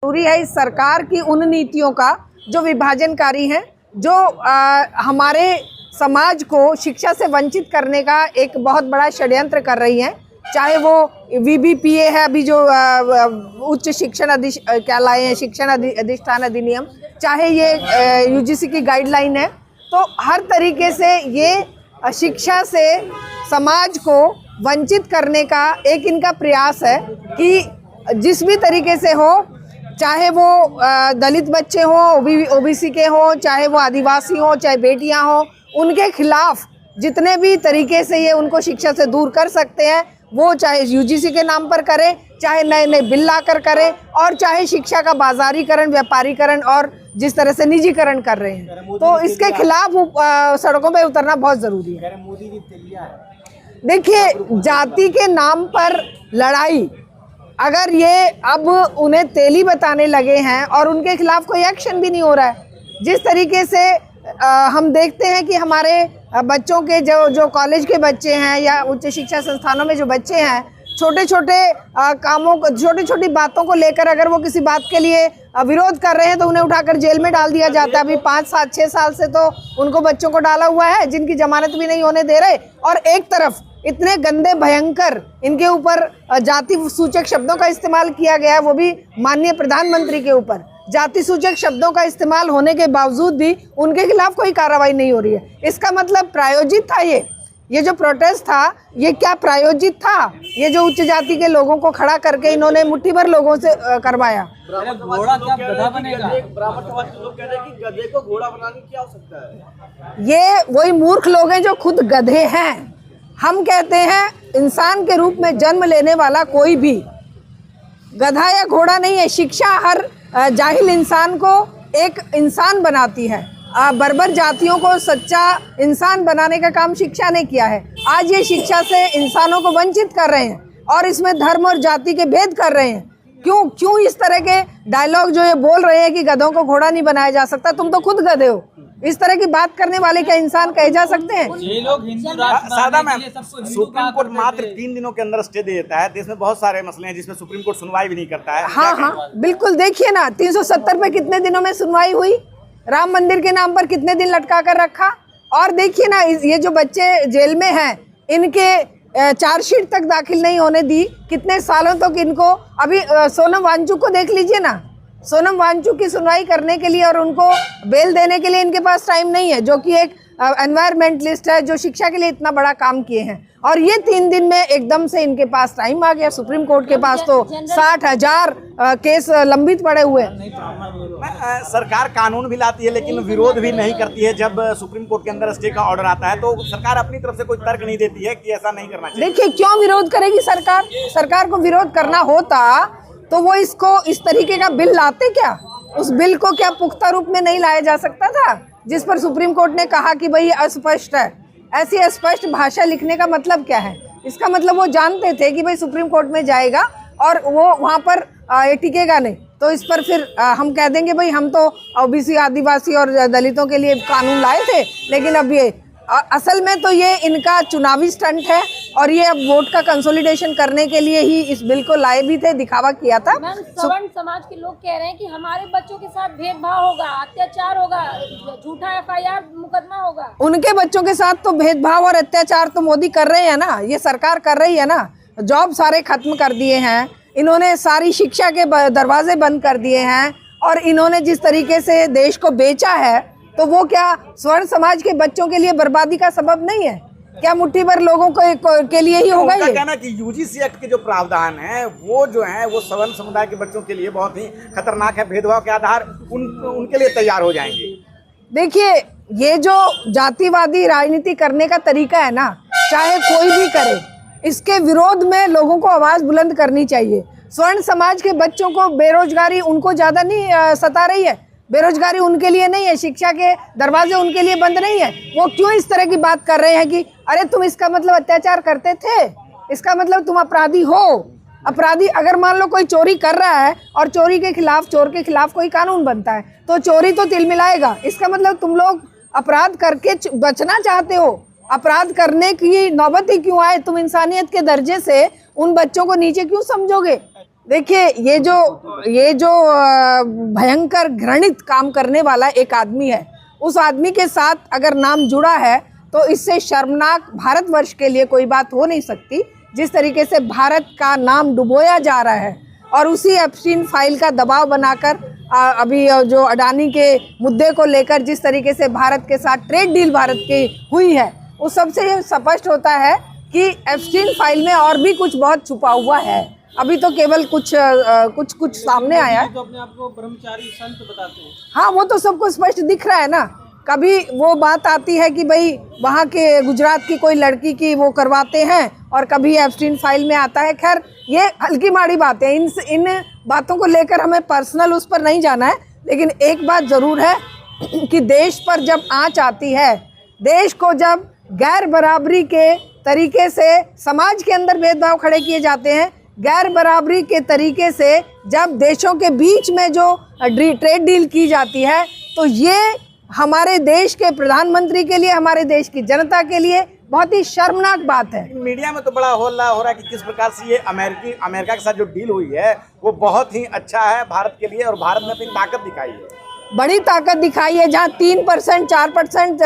जरूरी है इस सरकार की उन नीतियों का जो विभाजनकारी हैं, जो हमारे समाज को शिक्षा से वंचित करने का एक बहुत बड़ा षड्यंत्र कर रही हैं। चाहे वो VBPA है, अभी जो उच्च शिक्षण क्या लाए हैं, शिक्षण अधिष्ठान अधिनियम, चाहे ये UGC की गाइडलाइन है, तो हर तरीके से ये शिक्षा से समाज को वंचित करने का एक इनका प्रयास है कि जिस भी तरीके से हो, चाहे वो दलित बच्चे हों, OBC के हों, चाहे वो आदिवासी हों, चाहे बेटियां हों, उनके खिलाफ जितने भी तरीके से ये उनको शिक्षा से दूर कर सकते हैं, वो चाहे UGC के नाम पर करें, चाहे नए नए बिल लाकर करें, और चाहे शिक्षा का बाजारीकरण, व्यापारीकरण और जिस तरह से निजीकरण कर रहे हैं, तो इसके खिलाफ सड़कों पे उतरना बहुत ज़रूरी है। देखिए, जाति के नाम पर लड़ाई, अगर ये अब उन्हें तेली बताने लगे हैं और उनके खिलाफ कोई एक्शन भी नहीं हो रहा है, जिस तरीके से हम देखते हैं कि हमारे बच्चों के जो कॉलेज के बच्चे हैं या उच्च शिक्षा संस्थानों में जो बच्चे हैं, छोटे छोटे कामों को, छोटी छोटी बातों को लेकर अगर वो किसी बात के लिए विरोध कर रहे हैं तो उन्हें उठाकर जेल में डाल दिया जाता है। अभी 5, 7, 6 साल से तो उनको बच्चों को डाला हुआ है, जिनकी जमानत भी नहीं होने दे रहे, और एक तरफ इतने गंदे भयंकर इनके ऊपर जाति सूचक शब्दों का इस्तेमाल किया गया है, वो भी माननीय प्रधानमंत्री के ऊपर जाति सूचक शब्दों का इस्तेमाल होने के बावजूद भी उनके खिलाफ कोई कार्रवाई नहीं हो रही है। इसका मतलब प्रायोजित था ये जो प्रोटेस्ट था, ये क्या प्रायोजित था? ये जो उच्च जाति के लोगों को खड़ा करके इन्होंने मुट्ठी भर लोगों से करवाया। घोड़ा क्या गधा बनेगा? लोग कह रहे हैं कि गधे को घोड़ा बनाने की क्या आवश्यकता है? ये वही मूर्ख लोग हैं जो खुद गधे हैं। हम कहते हैं इंसान के रूप में जन्म लेने वाला कोई भी गधा या घोड़ा नहीं है। शिक्षा हर जाहिल इंसान को एक इंसान बनाती है। बर्बर जातियों को सच्चा इंसान बनाने का काम शिक्षा ने किया है। आज ये शिक्षा से इंसानों को वंचित कर रहे हैं और इसमें धर्म और जाति के भेद कर रहे हैं। क्यों इस तरह के डायलॉग जो ये बोल रहे हैं कि गधों को घोड़ा नहीं बनाया जा सकता? तुम तो खुद गधे हो। इस तरह की बात करने वाले क्या इंसान कहे जा सकते हैं? ये लोग हिंदू सुप्रीम कोर्ट मात्र 3 दिनों के अंदर स्टे दे देता है। देश में बहुत सारे मसले हैं जिसमें सुप्रीम कोर्ट सुनवाई भी नहीं करता है। हाँ, बिल्कुल। देखिए ना, 370 पे कितने दिनों में सुनवाई हुई? राम मंदिर के नाम पर कितने दिन लटका कर रखा? और देखिए ना, ये जो बच्चे जेल में हैं, इनके चार्जशीट तक दाखिल नहीं होने दी, कितने सालों तक इनको। अभी सोनम वांगचुक को देख लीजिए ना, सोनम वांगचुक की सुनवाई करने के लिए और उनको बेल देने के लिए इनके पास टाइम नहीं है, जो कि एक एनवायरमेंटलिस्ट है, जो शिक्षा के लिए इतना बड़ा काम किए हैं, और ये 3 दिन में एकदम से इनके पास टाइम आ गया। सुप्रीम कोर्ट के पास तो 60,000 केस लंबित पड़े हुए हैं। सरकार कानून भी लाती है लेकिन विरोध भी नहीं करती है। जब सुप्रीम कोर्ट के अंदर स्टे का ऑर्डर आता है तो सरकार अपनी तरफ से कोई तर्क नहीं देती है कि ऐसा नहीं करना चाहिए। देखिए, क्यों विरोध करेगी सरकार? सरकार को विरोध करना होता तो वो इसको इस तरीके का बिल लाते क्या? उस बिल को क्या पुख्ता रूप में नहीं लाया जा सकता था, जिस पर सुप्रीम कोर्ट ने कहा कि भाई अस्पष्ट है? ऐसी अस्पष्ट भाषा लिखने का मतलब क्या है? इसका मतलब वो जानते थे कि भाई सुप्रीम कोर्ट में जाएगा और वो वहाँ पर टिकेगा नहीं, तो इस पर फिर हम कह देंगे भाई हम तो OBC, आदिवासी और दलितों के लिए कानून लाए थे। लेकिन अब ये असल में तो ये इनका चुनावी स्टंट है, और ये अब वोट का कंसोलिडेशन करने के लिए ही इस बिल को लाए भी थे, दिखावा किया था। सवर्ण समाज के लोग कह रहे हैं कि हमारे बच्चों के साथ भेदभाव होगा, अत्याचार होगा, झूठा FIR मुकदमा होगा। उनके बच्चों के साथ तो भेदभाव और अत्याचार तो मोदी कर रहे हैं ना, ये सरकार कर रही है ना। जॉब सारे खत्म कर दिए हैं इन्होंने, सारी शिक्षा के दरवाजे बंद कर दिए हैं, और इन्होंने जिस तरीके से देश को बेचा है, तो वो क्या स्वर्ण समाज के बच्चों के लिए बर्बादी का सबब नहीं है? क्या मुट्ठी भर लोगों के लिए ही होगा ये? कहना कि UGC एक्ट के जो प्रावधान है वो जो है वो सवर्ण समुदाय के बच्चों के लिए बहुत ही खतरनाक है। भेदभाव के आधार उनके लिए तैयार हो जाएंगे। देखिए, ये जो जातिवादी राजनीति करने का तरीका है ना, चाहे कोई भी करे, इसके विरोध में लोगों को आवाज़ बुलंद करनी चाहिए। स्वर्ण समाज के बच्चों को बेरोजगारी उनको ज़्यादा नहीं सता रही है? बेरोजगारी उनके लिए नहीं है? शिक्षा के दरवाजे उनके लिए बंद नहीं है? वो क्यों इस तरह की बात कर रहे हैं कि अरे तुम इसका मतलब अत्याचार करते थे, इसका मतलब तुम अपराधी हो? अपराधी अगर मान लो कोई चोरी कर रहा है और चोर के खिलाफ कोई कानून बनता है, तो चोरी तो तिलमिलाएगा। इसका मतलब तुम लोग अपराध करके बचना चाहते हो। अपराध करने की नौबत ही क्यों आए? तुम इंसानियत के दर्जे से उन बच्चों को नीचे क्यों समझोगे? देखिए ये जो भयंकर घृणित काम करने वाला एक आदमी है, उस आदमी के साथ अगर नाम जुड़ा है तो इससे शर्मनाक भारतवर्ष के लिए कोई बात हो नहीं सकती। जिस तरीके से भारत का नाम डुबोया जा रहा है और उसी एप्स्टीन फाइल का दबाव बनाकर अभी जो अडानी के मुद्दे को लेकर जिस तरीके से भारत के साथ ट्रेड डील भारत की हुई है, उस सबसे ये स्पष्ट होता है कि एप्स्टीन फाइल में और भी कुछ बहुत छुपा हुआ है। अभी तो केवल कुछ सामने आया है। तो अपने आप को ब्रह्मचारी संत बताते हैं। हाँ, वो तो सबको स्पष्ट दिख रहा है ना। कभी वो बात आती है कि भाई वहाँ के गुजरात की कोई लड़की की वो करवाते हैं और कभी एप्स्टीन फाइल में आता है। खैर ये हल्की माड़ी बातें, इन बातों को लेकर हमें पर्सनल उस पर नहीं जाना है। लेकिन एक बात ज़रूर है कि देश पर जब आँच आती है, देश को जब गैर बराबरी के तरीके से समाज के अंदर भेदभाव खड़े किए जाते हैं, गैर बराबरी के तरीके से जब देशों के बीच में जो ट्रेड डील की जाती है, तो ये हमारे देश के प्रधानमंत्री के लिए, हमारे देश की जनता के लिए बहुत ही शर्मनाक बात है। मीडिया में तो बड़ा हल्ला हो रहा है कि किस प्रकार से ये अमेरिका के साथ जो डील हुई है वो बहुत ही अच्छा है भारत के लिए, और भारत ने अपनी ताकत दिखाई है, बड़ी ताकत दिखाई है। जहाँ 3% 4%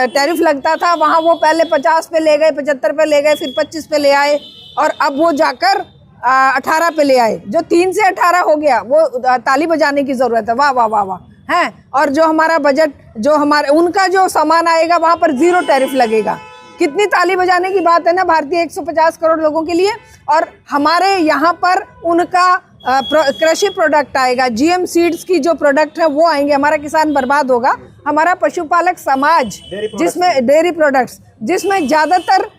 टैरिफ लगता था, वहाँ वो पहले 50 पे ले गए, 75 पे ले गए, फिर 25 पे ले आए, और अब वो जाकर 18 पे ले आए। जो 3 से 18 हो गया, वो ताली बजाने की ज़रूरत है। वाह वाह वाह वाह हैं। और जो हमारा बजट, जो हमारे उनका जो सामान आएगा वहाँ पर 0 टैरिफ लगेगा। कितनी ताली बजाने की बात है ना भारतीय 150 करोड़ लोगों के लिए। और हमारे यहाँ पर उनका कृषि प्रोडक्ट आएगा, GM सीड्स की जो प्रोडक्ट है वो आएंगे। हमारा किसान बर्बाद होगा। हमारा पशुपालक समाज जिसमें डेयरी प्रोडक्ट्स, जिसमें ज़्यादातर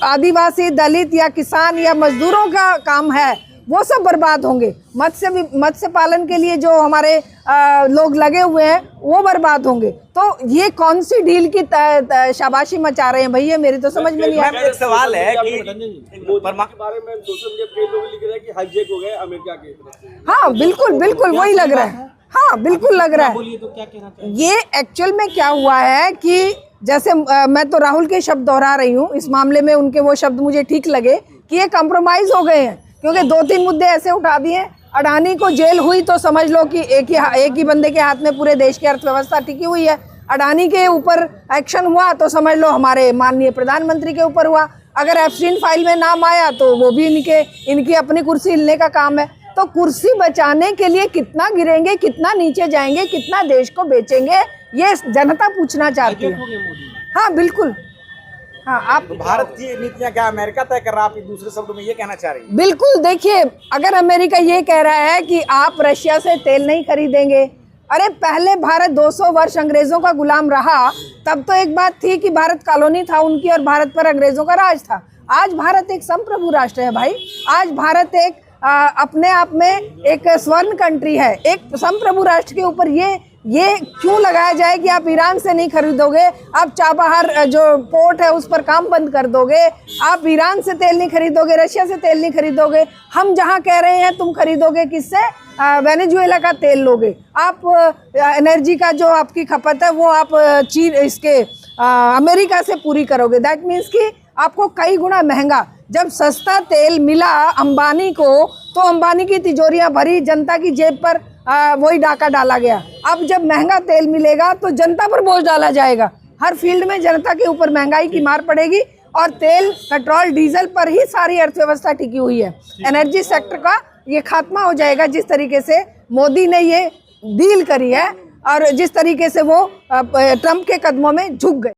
आदिवासी, दलित या किसान या मजदूरों का काम है, वो सब बर्बाद होंगे। मत्स्य पालन के लिए जो हमारे लोग लगे हुए हैं वो बर्बाद होंगे। तो ये कौन सी डील की शाबाशी मचा रहे हैं भैया, मेरी तो समझ में नहीं आ रहा। एक सवाल है कि मोदी के बारे में सोशल मीडिया पे कई लोग लिख रहे हैं कि हाईजैक हो गए अमेरिका के तरफ से। हाँ बिल्कुल वही लग रहा है। हाँ बिल्कुल लग रहा है। बोलिए तो क्या कहना चाहिए? ये एक्चुअल में क्या हुआ है कि जैसे मैं तो राहुल के शब्द दोहरा रही हूँ इस मामले में, उनके वो शब्द मुझे ठीक लगे कि ये कंप्रोमाइज हो गए हैं, क्योंकि 2-3 मुद्दे ऐसे उठा दिए। अडानी को जेल हुई तो समझ लो कि एक ही बंदे के हाथ में पूरे देश की अर्थव्यवस्था टिकी हुई है। अडानी के ऊपर एक्शन हुआ तो समझ लो हमारे माननीय प्रधानमंत्री के ऊपर हुआ। अगर एप्स्टीन फाइल में नाम आया तो वो भी इनकी अपनी कुर्सी हिलने का काम है। तो कुर्सी बचाने के लिए कितना गिरेंगे, कितना नीचे जाएंगे, कितना देश को बेचेंगे, ये जनता पूछना चाहती है। हाँ बिल्कुल। हाँ, आप तो भारत की नीतियां क्या अमेरिका तय कर रहा है? आप दूसरे शब्दों में ये कहना चाह रही हैं? बिल्कुल। देखिए, अगर अमेरिका ये कह रहा है कि आप रशिया से तेल नहीं खरीदेंगे, अरे पहले भारत 200 वर्ष अंग्रेजों का गुलाम रहा, तब तो एक बात थी कि भारत कॉलोनी था उनकी और भारत पर अंग्रेजों का राज था। आज भारत एक संप्रभु राष्ट्र है भाई। आज भारत एक अपने आप में एक स्वर्ण कंट्री है। एक संप्रभु राष्ट्र के ऊपर ये क्यों लगाया जाए कि आप ईरान से नहीं खरीदोगे, आप चाबहार जो पोर्ट है उस पर काम बंद कर दोगे, आप ईरान से तेल नहीं खरीदोगे, रशिया से तेल नहीं खरीदोगे। हम जहां कह रहे हैं तुम खरीदोगे किससे? वेनेजुएला का तेल लोगे। आप एनर्जी का जो आपकी खपत है वो आप अमेरिका से पूरी करोगे। दैट मीन्स कि आपको कई गुना महंगा। जब सस्ता तेल मिला अंबानी को तो अंबानी की तिजोरियां भरी, जनता की जेब पर वही डाका डाला गया। अब जब महंगा तेल मिलेगा तो जनता पर बोझ डाला जाएगा। हर फील्ड में जनता के ऊपर महंगाई की मार पड़ेगी और तेल, पेट्रोल, डीजल पर ही सारी अर्थव्यवस्था टिकी हुई है। एनर्जी सेक्टर का ये खात्मा हो जाएगा जिस तरीके से मोदी ने ये डील करी है और जिस तरीके से वो ट्रंप के कदमों में झुक गए।